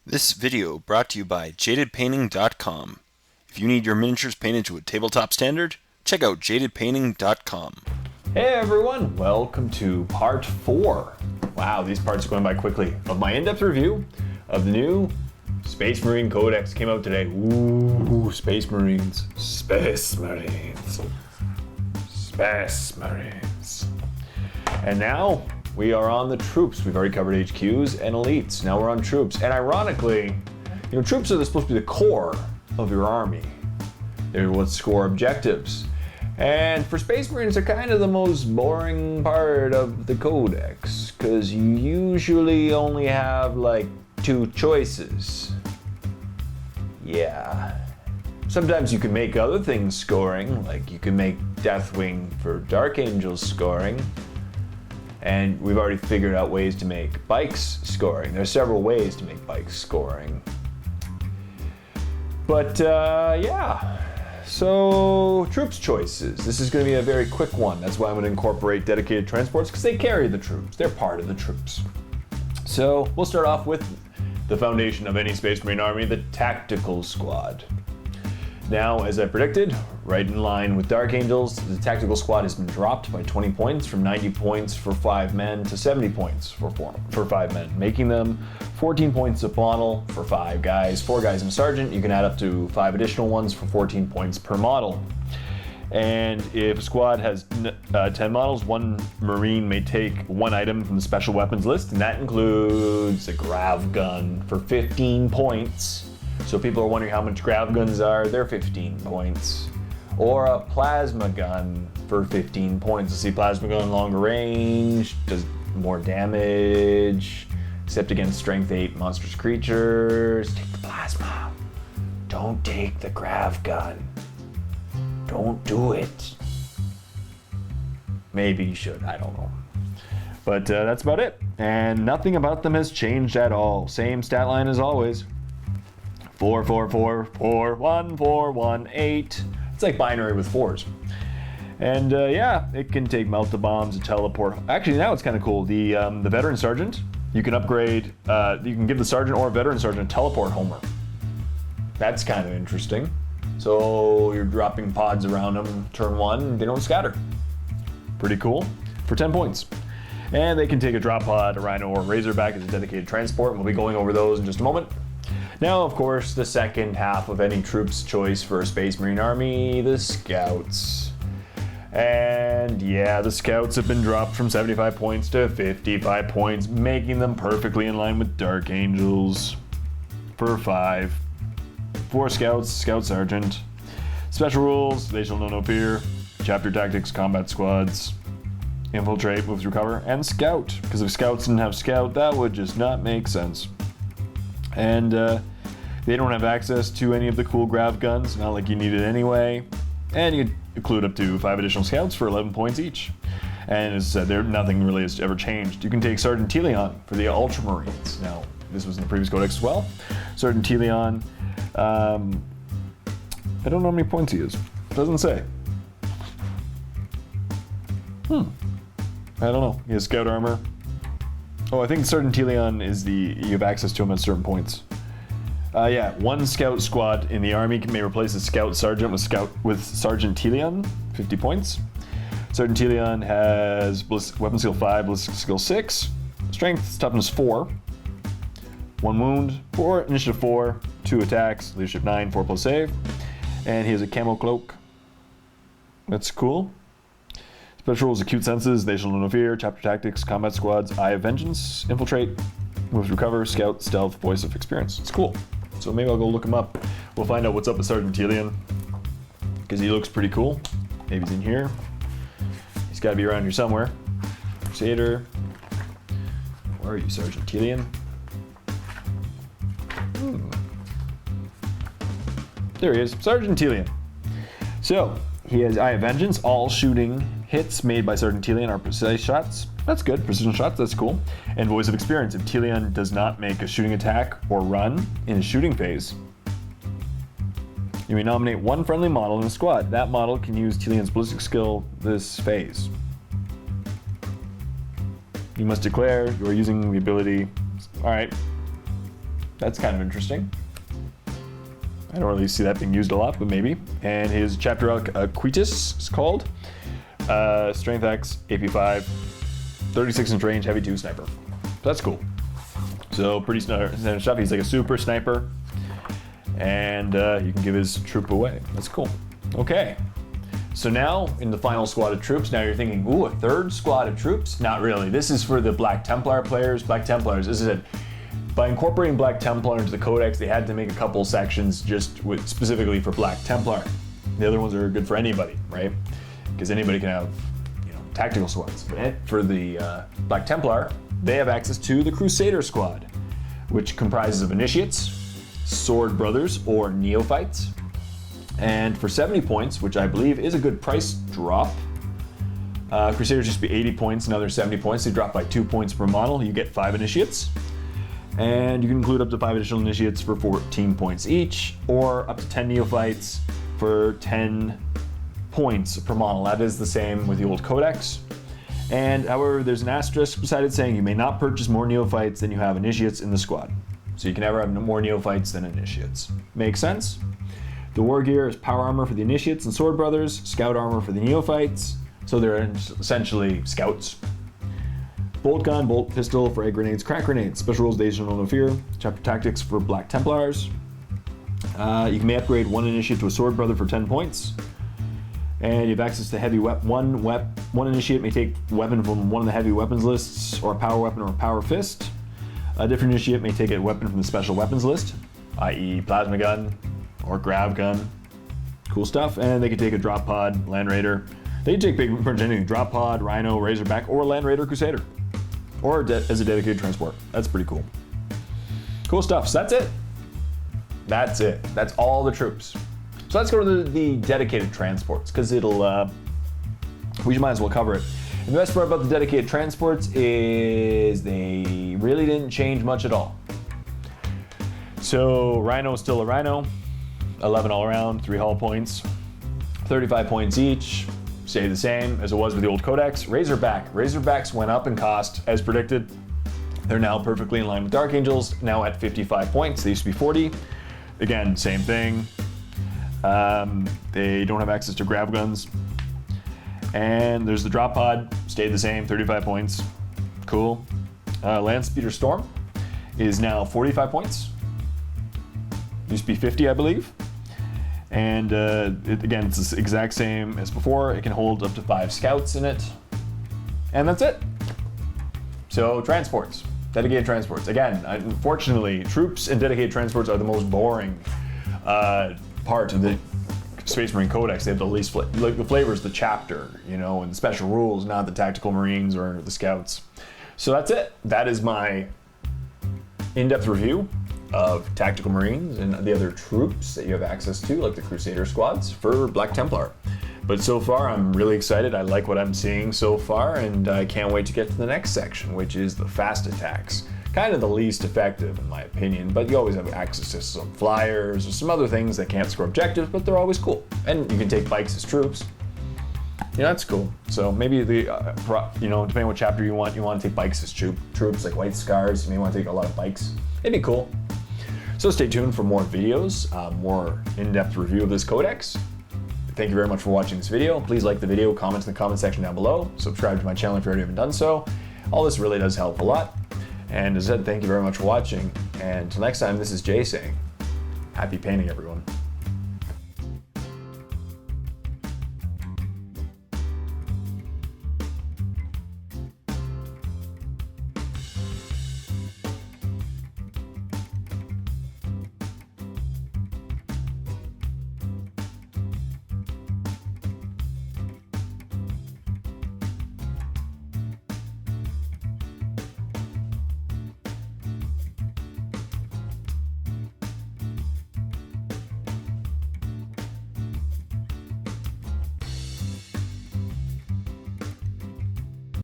This video brought to you by jadedpainting.com. If you need your miniatures painted to a tabletop standard, check out jadedpainting.com. Hey everyone, welcome to part 4. Wow, these parts are going by quickly. Of my in-depth review of the new Space Marine Codex. Came out today. Ooh, Space Marines. Space Marines. Space Marines. And now we are on the troops. We've already covered HQs and elites. Now we're on troops. And ironically, troops are supposed to be the core of your army. They're what score objectives. And for Space Marines, they're kind of the most boring part of the Codex, because you usually only have like 2 choices. Yeah. Sometimes you can make other things scoring, like you can make Deathwing for Dark Angels scoring. And we've already figured out ways to make bikes scoring. There's several ways to make bikes scoring. But yeah. So, troops choices. This is going to be a very quick one. That's why I'm going to incorporate dedicated transports, because they carry the troops. They're part of the troops. So, we'll start off with the foundation of any Space Marine army, the Tactical Squad. Now, as I predicted, right in line with Dark Angels, the Tactical Squad has been dropped by 20 points, from 90 points for 5 men to 70 points for 5 men, making them 14 points a model for 5 guys. 4 guys and a sergeant. You can add up to 5 additional ones for 14 points per model. And if a squad has 10 models, 1 Marine may take 1 item from the special weapons list, and that includes a grav gun for 15 points. So people are wondering how much grav guns are, they're 15 points. Or a plasma gun for 15 points. Let's see, plasma gun longer range, does more damage, except against strength 8 monstrous creatures. Take the plasma. Don't take the grav gun. Don't do it. Maybe you should, I don't know. But that's about it. And nothing about them has changed at all. Same stat line as always. 4, 4, 4, 4, 1, 4, 1, 8. It's like binary with 4s. And yeah, it can take melta bombs, a teleport. Actually, now it's kind of cool. The veteran sergeant, you can upgrade. You can give the sergeant or veteran sergeant a teleport homer. That's kind of interesting. So you're dropping pods around them turn 1, they don't scatter. Pretty cool for 10 points. And they can take a drop pod, a rhino, or a razorback as a dedicated transport. And we'll be going over those in just a moment. Now, of course, the second half of any troop's choice for a Space Marine army, the Scouts. And yeah, the Scouts have been dropped from 75 points to 55 points, making them perfectly in line with Dark Angels for 5. 4 Scouts, Scout Sergeant. Special rules, they shall know no fear. Chapter tactics, combat squads. Infiltrate, move through cover, and Scout. Because if Scouts didn't have Scout, that would just not make sense. And they don't have access to any of the cool grav guns, not like you need it anyway. And you can include up to 5 additional Scouts for 11 points each. And as I said, nothing really has ever changed. You can take Sergeant Telion for the Ultramarines. Now, this was in the previous Codex as well. Sergeant Telion, I don't know how many points he is. It doesn't say. I don't know. He has Scout armor. Oh, I think Sergeant Telion is you have access to him at certain points. Yeah, 1 Scout squad in the army may replace a Scout Sergeant with Sergeant Telion, 50 points. Sergeant Telion has Weapon Skill 5, Ballistic Skill 6, Strength, Toughness 4, 1 wound, 4, Initiative 4, 2 attacks, Leadership 9, 4 plus save, and he has a camo cloak. That's cool. Special rules, acute senses, they shall know no fear, chapter tactics, combat squads, eye of vengeance, infiltrate, move to recover, scout, stealth, voice of experience. It's cool. So maybe I'll go look him up. We'll find out what's up with Sergeant Telion, because he looks pretty cool. Maybe he's in here. He's got to be around here somewhere. Crusader. Where are you, Sergeant Telion? There he is, Sergeant Telion. So, he has Eye of Vengeance. All shooting hits made by Sergeant Telion are precise shots. That's good. Precision shots, that's cool. And Voice of Experience. If Telion does not make a shooting attack or run in his shooting phase, you may nominate 1 friendly model in a squad. That model can use Telion's ballistic skill this phase. You must declare you are using the ability. Alright. That's kind of interesting. I don't really see that being used a lot, but maybe. And his chapter Quitus is called. Strength X, AP 5, 36 inch range, heavy 2 sniper. That's cool. So pretty standard stuff. He's like a super sniper. And you can give his troop away. That's cool. Okay. So now in the final squad of troops, now you're thinking, ooh, a third squad of troops? Not really. This is for the Black Templar players. Black Templars, this is it. By incorporating Black Templar into the Codex, they had to make a couple sections just specifically for Black Templar. The other ones are good for anybody, right? Because anybody can have, tactical squads. But for the Black Templar, they have access to the Crusader squad, which comprises of initiates, sword brothers, or neophytes. And for 70 points, which I believe is a good price drop, Crusaders used to be 80 points, now they're 70 points. They drop by 2 points per model. You get 5 initiates. And you can include up to 5 additional initiates for 14 points each, or up to 10 neophytes for 10 points per model. That is the same with the old Codex. And however, there's an asterisk beside it saying you may not purchase more neophytes than you have initiates in the squad. So you can never have more neophytes than initiates. Make sense? The war gear is power armor for the initiates and sword brothers, scout armor for the neophytes. So they're essentially scouts. Bolt gun, bolt pistol for egg grenades, crack grenades. Special rules, Days No Fear. Chapter tactics for Black Templars. You may upgrade one initiate to a sword brother for 10 points. And you have access to heavy weapon. One initiate may take weapon from one of the heavy weapons lists, or a power weapon or a power fist. A different initiate may take a weapon from the special weapons list, i.e. plasma gun or grav gun. Cool stuff. And they can take a drop pod, land raider. They can take pretty much anything: drop pod, rhino, razorback, or land raider crusader. Or as a dedicated transport. That's pretty cool. Cool stuff. So that's it. That's it. That's all the troops. So let's go to the dedicated transports, because we might as well cover it. And the best part about the dedicated transports is they really didn't change much at all. So Rhino is still a Rhino. 11 all around, 3 hull points, 35 points each. Stay the same as it was with the old Codex. Razorbacks went up in cost as predicted. They're now perfectly in line with Dark Angels, now at 55 points. They used to be 40. Again, same thing. They don't have access to grav guns. And there's the drop pod, stayed the same, 35 points. Cool. Land Speeder Storm is now 45 points. Used to be 50, I believe. And again, it's the exact same as before. It can hold up to 5 scouts in it. And that's it. So transports, dedicated transports. Again, unfortunately, troops and dedicated transports are the most boring part of the Space Marine Codex. They have the least the flavor is the chapter, and the special rules, not the tactical Marines or the scouts. So that's it. That is my in-depth review of tactical Marines and the other troops that you have access to, like the Crusader squads for Black Templar. But so far, I'm really excited. I like what I'm seeing so far, and I can't wait to get to the next section, which is the fast attacks. Kind of the least effective, in my opinion, but you always have access to some flyers or some other things that can't score objectives, but they're always cool. And you can take bikes as troops. That's cool. So maybe depending on what chapter you want to take bikes as troops, like White Scars. You may want to take a lot of bikes. It'd be cool. So stay tuned for more videos, more in-depth review of this codex. Thank you very much for watching this video. Please like the video, comment in the comment section down below, subscribe to my channel if you already haven't done so. All this really does help a lot. And as I said, thank you very much for watching. And until next time, this is Jay saying, happy painting, everyone.